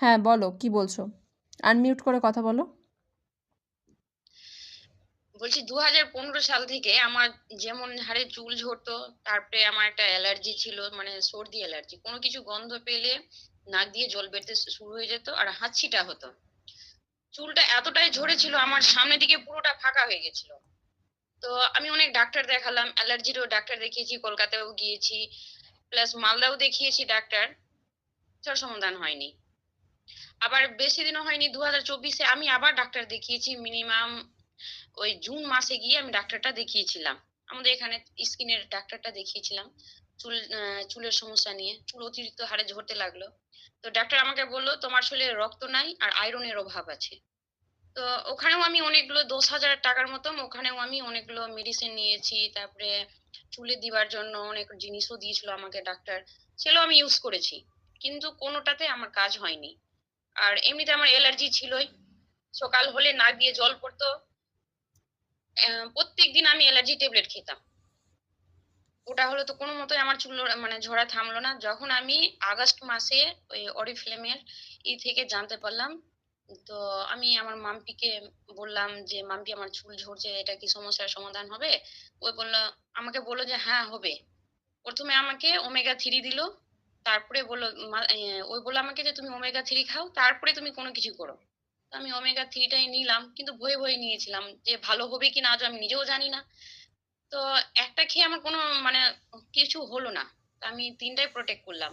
হ্যাঁ বলো, কি বলছো? আনমিউট করে কথা বলো। বলছি 2015 সাল থেকে আমার যেমন হারে চুল ঝরতো, তারপরে আমার একটা অ্যালার্জি ছিল, মানে সর্দি অ্যালার্জি। কোনো কিছু গন্ধ পেলে নাক দিয়ে জল বেরোতে শুরু হয়ে যেত, আর হাঁচিটা হতো। চুলটা এতটাই ঝরেছিল, আমার সামনের দিকে পুরোটা ফাঁকা হয়ে গেছিল। তো আমি অনেক ডাক্তার দেখালাম, অ্যালার্জিরও ডাক্তার দেখিয়েছি, কলকাতায়ও গিয়েছি, প্লাস মালদাও দেখিয়েছি ডাক্তার। তার সমাধান হয়নি। আবার বেশি দিনও হয়নি, 2024-এ আমি আবার ডাক্তার দেখিয়েছি। মিনিমাম ওই জুন মাসে গিয়ে আমি ডাক্তারটা দেখিয়েছিলাম। আমাদের এখানে স্কিনের ডাক্তারটা দেখিয়েছিলাম। চুলের সমস্যা নিয়ে চুল অতিরিক্ত হারে ঝরতে লাগলো। তো ডাক্তার আমাকে বলল, তোমার শরীরে রক্ত নাই আর আয়রনের অভাব আছে। তো ওখানেও আমি অনেকগুলো 10,000 টাকার মতো, ওখানেও আমি অনেকগুলো মেডিসিন নিয়েছি। তারপরে চুলে দিবার জন্য অনেক জিনিসও দিয়েছিল আমাকে ডাক্তার, সেগুলো আমি ইউজ করেছি, কিন্তু কোনোটাতে আমার কাজ হয়নি। আর এমনিতে আমার অ্যালার্জি ছিলই, সকাল হলে নাক দিয়ে জল পড়তো। প্রত্যেকদিন আমি অ্যালার্জি ট্যাবলেট খেতাম। ওটা হলো তো কোনো মতোই আমার চুল মানে ঝরা থামলো না। যখন আমি আগস্ট মাসে ওই অরিফ্লেমের থেকে জানতে পারলাম, তো আমি আমার মাম্পিকে বললাম যে, মাম্পি আমার চুল ঝরছে, এটা কি সমস্যার সমাধান হবে? ওই বলল, আমাকে বলল যে হ্যাঁ হবে। প্রথমে আমাকে ওমেগা থ্রি দিল, তারপরে বললো ওই বললো আমাকে যে তুমি ওমেগা থ্রি খাও, তারপরে তুমি কোনো কিছু করো। তো আমি ওমেগা থ্রিটাই নিলাম, কিন্তু ভয়ে ভয়ে নিয়েছিলাম যে ভালো হবে কি না, আজ আমি নিজেও জানি না। তো একটা খেয়ে আমার কোনো মানে কিছু হলো না। তো আমি ৩টাই প্রোটেক্ট করলাম।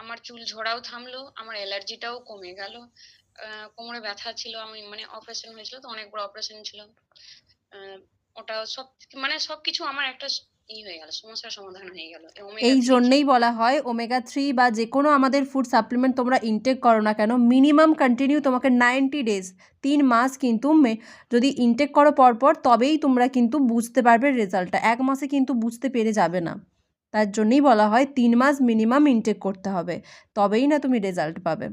আমার চুল ঝরাও থামলো, আমার অ্যালার্জিটাও কমে গেল। কোমরে ব্যথা ছিল, আমি মানে অপারেশন হয়েছিল, তো অনেক বড় অপারেশন ছিল। আহ, ওটা সব মানে সবকিছু আমার একটা হয়ে গেল, সমস্যার সমাধান হয়ে গেল ওমেগা এই থ্রি জন্যেই খেয়ে। বলা হয় ওমেগা থ্রি বা যে কোনো আমাদের ফুড সাপ্লিমেন্ট তোমরা ইনটেক করো না কেন, মিনিমাম কন্টিনিউ তোমাকে 90 ডেজ, 3 মাস কিন্তু যদি ইনটেক করো পরপর, তবেই তোমরা কিন্তু বুঝতে পারবে রেজাল্টটা। 1 মাসে কিন্তু বুঝতে পেরে যাবে না। তার জন্যই বলা হয় 3 মাস মিনিমাম ইনটেক করতে হবে, তবেই না তুমি রেজাল্ট পাবে।